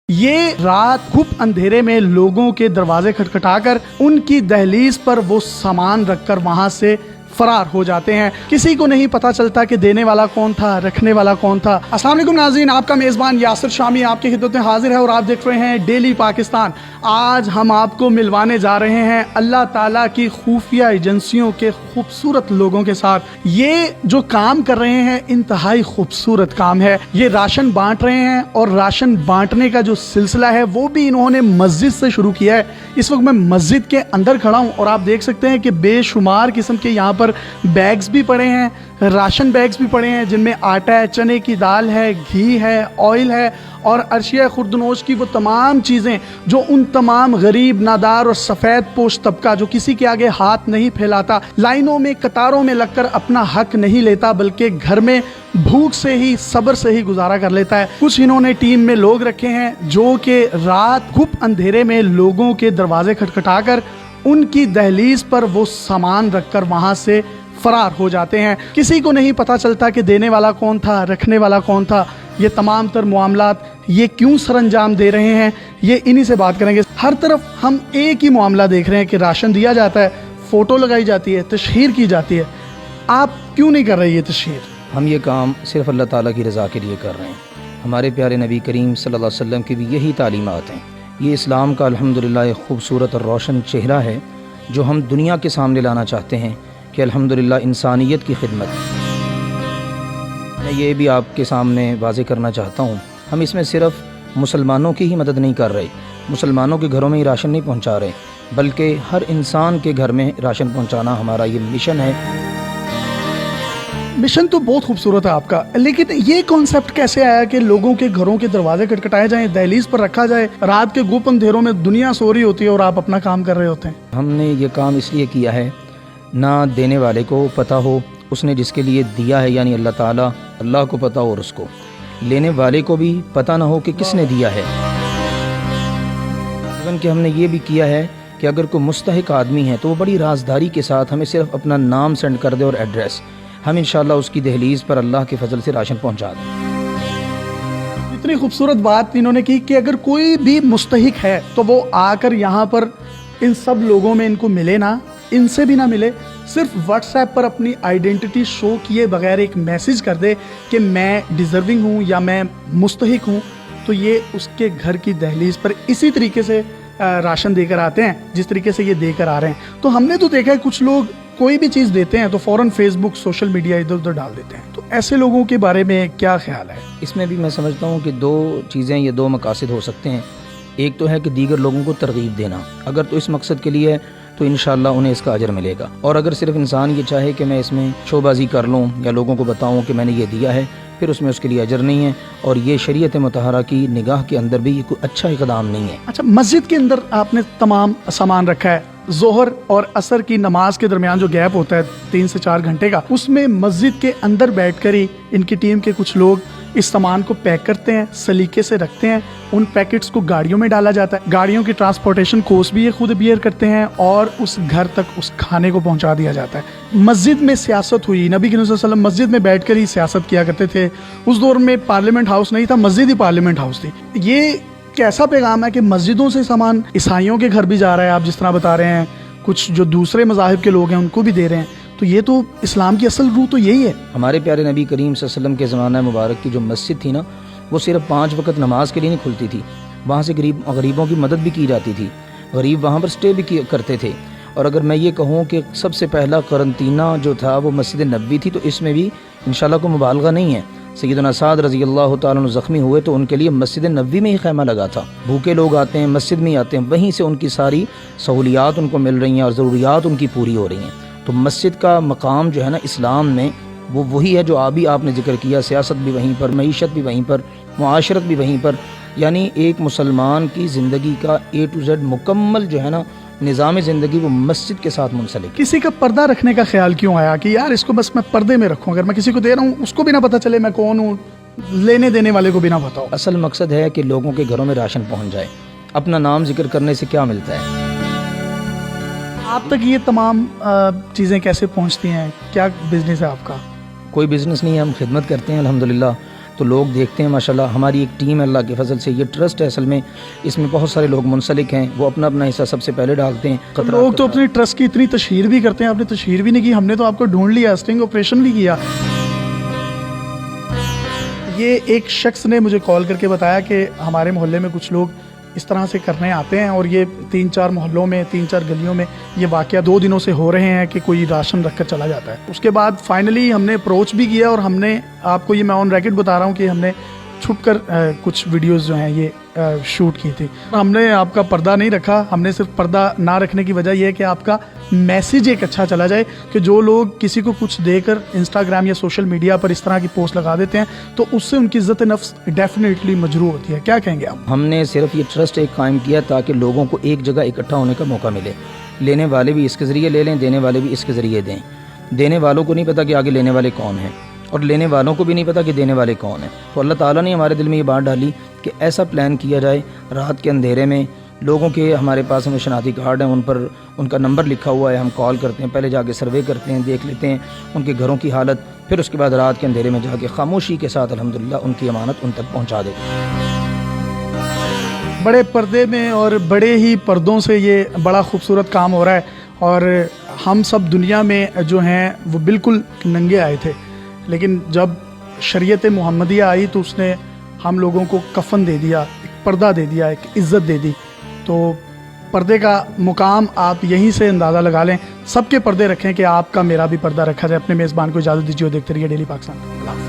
یہ رات خوب اندھیرے میں لوگوں کے دروازے کھٹکھٹا کر ان کی دہلیز پر وہ سامان رکھ کر وہاں سے فرار ہو جاتے ہیں۔ کسی کو نہیں پتا چلتا کہ دینے والا کون تھا، رکھنے والا کون تھا۔ السلام علیکم ناظرین، آپ کا میزبان یاسر شامی آپ کی خدمت میں حاضر ہے اور آپ دیکھ رہے ہیں ڈیلی پاکستان۔ آج ہم آپ کو ملوانے جا رہے ہیں اللہ تعالیٰ کی خفیہ ایجنسیوں کے خوبصورت لوگوں کے ساتھ۔ یہ جو کام کر رہے ہیں انتہائی خوبصورت کام ہے۔ یہ راشن بانٹ رہے ہیں اور راشن بانٹنے کا جو سلسلہ ہے وہ بھی انہوں نے مسجد سے شروع کیا ہے۔ اس وقت میں مسجد کے اندر کھڑا ہوں اور آپ دیکھ سکتے ہیں کہ بے شمار قسم کے یہاں پر بیگز بھی پڑے ہیں، راشن بیگز بھی پڑے ہیں جن میں آٹا ہے، چنے کی دال ہے، گھی ہے، آئل ہے اور ارشیہ خوردنوش کی وہ تمام چیزیں جو ان تمام غریب، نادار اور سفید پوش طبقہ جو کسی کے آگے ہاتھ نہیں پھیلاتا، لائنوں میں قطاروں میں لگ کر اپنا حق نہیں لیتا بلکہ گھر میں بھوک سے ہی صبر سے ہی گزارا کر لیتا ہے۔ کچھ انہوں نے ٹیم میں لوگ رکھے ہیں جو کہ رات خوب اندھیرے میں لوگوں کے دروازے کھٹکھٹا کر ان کی دہلیز پر وہ سامان رکھ کر وہاں سے فرار ہو جاتے ہیں۔ کسی کو نہیں پتا چلتا کہ دینے والا کون تھا، رکھنے والا کون تھا۔ یہ تمام تر معاملات یہ کیوں سر انجام دے رہے ہیں، یہ انہی سے بات کریں گے۔ ہر طرف ہم ایک ہی معاملہ دیکھ رہے ہیں کہ راشن دیا جاتا ہے، فوٹو لگائی جاتی ہے، تشہیر کی جاتی ہے۔ آپ کیوں نہیں کر رہے یہ تشہیر؟ ہم یہ کام صرف اللہ تعالیٰ کی رضا کے لیے کر رہے ہیں۔ ہمارے پیارے نبی کریم صلی اللہ علیہ وسلم کی بھی یہی تعلیمات ہیں۔ یہ اسلام کا الحمدللہ ایک خوبصورت اور روشن چہرہ ہے جو ہم دنیا کے سامنے لانا چاہتے ہیں کہ الحمدللہ انسانیت کی خدمت۔ میں یہ بھی آپ کے سامنے واضح کرنا چاہتا ہوں، ہم اس میں صرف مسلمانوں کی ہی مدد نہیں کر رہے، مسلمانوں کے گھروں میں ہی راشن نہیں پہنچا رہے، بلکہ ہر انسان کے گھر میں راشن پہنچانا ہمارا یہ مشن ہے۔ مشن تو بہت خوبصورت ہے آپ کا، لیکن یہ کانسیپٹ کیسے آیا کہ لوگوں کے گھروں کے دروازے کھٹکھٹائے جائیں، دہلیز پر رکھا جائے، رات کے گپ اندھیروں میں دنیا سو رہی ہوتی ہے اور آپ اپنا کام کر رہے ہوتے ہیں؟ ہم نے یہ کام اس لیے کیا ہے نہ دینے والے کو پتہ ہو، اس نے جس کے لیے دیا ہے یعنی اللہ تعالیٰ، اللہ کو پتہ ہو اور اس کو لینے والے کو بھی پتہ نہ ہو کہ کس نے دیا ہے۔ کہ ہم نے یہ بھی کیا ہے کہ اگر کوئی مستحق آدمی ہے تو وہ بڑی رازداری کے ساتھ ہمیں صرف اپنا نام سینڈ کر دے اور ایڈریس، ہم انشاءاللہ اس کی دہلیز پر اللہ کے فضل سے راشن پہنچا دیں۔ اتنی خوبصورت بات انہوں نے کی کہ اگر کوئی بھی مستحق ہے تو وہ آ کر یہاں پر ان سب لوگوں میں ان کو ملے نا، ان سے بھی نہ ملے، صرف واٹس ایپ پر اپنی آئیڈینٹی شو کیے بغیر ایک میسج کر دے کہ میں ڈیزرونگ ہوں یا میں مستحق ہوں، تو یہ اس کے گھر کی دہلیز پر اسی طریقے سے راشن دے کر آتے ہیں جس طریقے سے یہ دے کر آ رہے ہیں۔ تو ہم نے تو دیکھا ہے کچھ لوگ کوئی بھی چیز دیتے ہیں تو فوراً فیس بک، سوشل میڈیا ادھر ادھر ڈال دیتے ہیں، تو ایسے لوگوں کے بارے میں کیا خیال ہے؟ اس میں بھی میں سمجھتا ہوں کہ دو چیزیں یا دو مقاصد ہو سکتے ہیں۔ ایک تو ہے کہ دیگر لوگوں کو ترغیب دینا، اگر تو اس مقصد کے لیے ہے تو انشاءاللہ انہیں اس کا اجر ملے گا، اور اگر صرف انسان یہ چاہے کہ میں اس میں شو بازی کر لوں یا لوگوں کو بتاؤں کہ میں نے یہ دیا ہے، پھر اس میں اس کے لیے اجر نہیں ہے، اور یہ شریعت مطہرہ کی نگاہ کے اندر بھی یہ کوئی اچھا اقدام نہیں ہے۔ اچھا، مسجد کے اندر آپ نے تمام سامان رکھا ہے، ظہر اور عصر کی نماز کے درمیان جو گیپ ہوتا ہے 3 سے 4 گھنٹے کا، اس میں مسجد کے اندر بیٹھ کر ہی ان کی ٹیم کے کچھ لوگ اس سامان کو پیک کرتے ہیں، سلیقے سے رکھتے ہیں، ان پیکٹس کو گاڑیوں میں ڈالا جاتا ہے، گاڑیوں کی ٹرانسپورٹیشن کوسٹ بھی یہ خود بیئر کرتے ہیں اور اس گھر تک اس کھانے کو پہنچا دیا جاتا ہے۔ مسجد میں سیاست ہوئی، نبی کریم صلی اللہ علیہ وسلم مسجد میں بیٹھ کر ہی سیاست کیا کرتے تھے۔ اس دور میں پارلیمنٹ ہاؤس نہیں تھا، مسجد ہی پارلیمنٹ ہاؤس تھی۔ یہ کیسا پیغام ہے کہ مسجدوں سے سامان عیسائیوں کے گھر بھی جا رہا ہے، آپ جس طرح بتا رہے ہیں، کچھ جو دوسرے مذاہب کے لوگ ہیں ان کو بھی دے رہے ہیں، تو یہ تو اسلام کی اصل روح تو یہی ہے۔ ہمارے پیارے نبی کریم صلی اللہ علیہ وسلم کے زمانہ مبارک کی جو مسجد تھی نا، وہ صرف 5 وقت نماز کے لیے نہیں کھلتی تھی، وہاں سے غریبوں کی مدد بھی کی جاتی تھی، غریب وہاں پر سٹے بھی کرتے تھے۔ اور اگر میں یہ کہوں کہ سب سے پہلا قرنطینہ جو تھا وہ مسجد نبوی تھی، تو اس میں بھی انشاءاللہ کوئی مبالغہ نہیں ہے۔ سیدنا سعد رضی اللہ تعالیٰ عنہ زخمی ہوئے تو ان کے لیے مسجد نبوی میں ہی خیمہ لگا تھا، بھوکے لوگ آتے ہیں مسجد میں ہی آتے ہیں، وہیں سے ان کی ساری سہولیات ان کو مل رہی ہیں اور ضروریات ان کی پوری ہو رہی ہیں۔ تو مسجد کا مقام جو ہے نا اسلام میں وہ وہی ہے جو آپ نے ذکر کیا، سیاست بھی وہیں پر، معیشت بھی وہیں پر، معاشرت بھی وہیں پر، یعنی ایک مسلمان کی زندگی کا A to Z مکمل جو ہے نا نظام زندگی وہ مسجد کے ساتھ منسلک۔ کسی کا پردہ رکھنے کا خیال کیوں آیا کہ یار اس کو بس میں پردے میں رکھوں، اگر میں کسی کو دے رہا ہوں اس کو بھی نہ پتہ چلے میں کون ہوں، لینے دینے والے کو بھی نہ پتہ ہو؟ اصل مقصد ہے کہ لوگوں کے گھروں میں راشن پہنچ جائے۔ اپنا نام ذکر کرنے سے کیا ملتا ہے؟ آپ تک یہ تمام چیزیں کیسے پہنچتی ہیں؟ کیا بزنس ہے آپ کا؟ کوئی بزنس نہیں ہے، ہم خدمت کرتے ہیں الحمدللہ۔ تو لوگ دیکھتے ہیں ماشاءاللہ. ہماری ایک ٹیم ہے اللہ کے فضل سے, یہ ٹرسٹ ہے اصل میں, اس میں بہت سارے لوگ منسلک ہیں, وہ اپنا اپنا حصہ سب سے پہلے ڈالتے ہیں. لوگ تو اپنے ٹرسٹ کی اتنی تشہیر بھی کرتے ہیں, آپ نے تشہیر بھی نہیں کی, ہم نے تو آپ کو ڈھونڈ لیا, اسٹنگ آپریشن بھی کیا. یہ ایک شخص نے مجھے کال کر کے بتایا کہ ہمارے محلے میں کچھ لوگ اس طرح سے کرنے آتے ہیں, اور یہ 3-4 محلوں میں 3-4 گلیوں میں یہ واقعہ 2 دنوں سے ہو رہے ہیں کہ کوئی راشن رکھ کر چلا جاتا ہے. اس کے بعد فائنلی ہم نے اپروچ بھی کیا, اور ہم نے آپ کو یہ میں آن ریکارڈ بتا رہا ہوں کہ ہم نے چھپ کر کچھ ویڈیوز جو ہیں یہ شوٹ کی تھی. ہم نے آپ کا پردہ نہیں رکھا, ہم نے صرف پردہ نہ رکھنے کی وجہ یہ ہے کہ آپ کا میسیج ایک اچھا چلا جائے, کہ جو لوگ کسی کو کچھ دے کر انسٹاگرام یا سوشل میڈیا پر اس طرح کی پوسٹ لگا دیتے ہیں تو اس سے ان کی عزت نفس ڈیفینیٹلی مجروح ہوتی ہے. کیا کہیں گے آپ؟ ہم نے صرف یہ ٹرسٹ ایک قائم کیا تاکہ لوگوں کو ایک جگہ اکٹھا ہونے کا موقع ملے. لینے والے بھی اس کے ذریعے لے لیں, دینے والے بھی اس کے ذریعے دیں. دینے والوں کو نہیں پتا کہ آگے لینے والے کون ہیں, اور لینے والوں کو بھی نہیں پتا کہ دینے والے کون ہیں. تو اللہ تعالیٰ نے ہمارے دل میں یہ بات ڈالی کہ ایسا پلان کیا جائے, رات کے اندھیرے میں لوگوں کے, ہمارے پاس ہمیں شناختی کارڈ ہیں, ان پر ان کا نمبر لکھا ہوا ہے, ہم کال کرتے ہیں, پہلے جا کے سروے کرتے ہیں, دیکھ لیتے ہیں ان کے گھروں کی حالت, پھر اس کے بعد رات کے اندھیرے میں جا کے خاموشی کے ساتھ الحمدللہ ان کی امانت ان تک پہنچا دیتے ہیں. بڑے پردے میں اور بڑے ہی پردوں سے یہ بڑا خوبصورت کام ہو رہا ہے, اور ہم سب دنیا میں جو ہیں وہ بالکل ننگے آئے تھے, لیکن جب شریعت محمدیہ آئی تو اس نے ہم لوگوں کو کفن دے دیا, ایک پردہ دے دیا, ایک عزت دے دی. تو پردے کا مقام آپ یہیں سے اندازہ لگا لیں. سب کے پردے رکھیں کہ آپ کا میرا بھی پردہ رکھا جائے. اپنے میزبان کو اجازت دیجیے, دیکھتے رہیے ڈیلی پاکستان.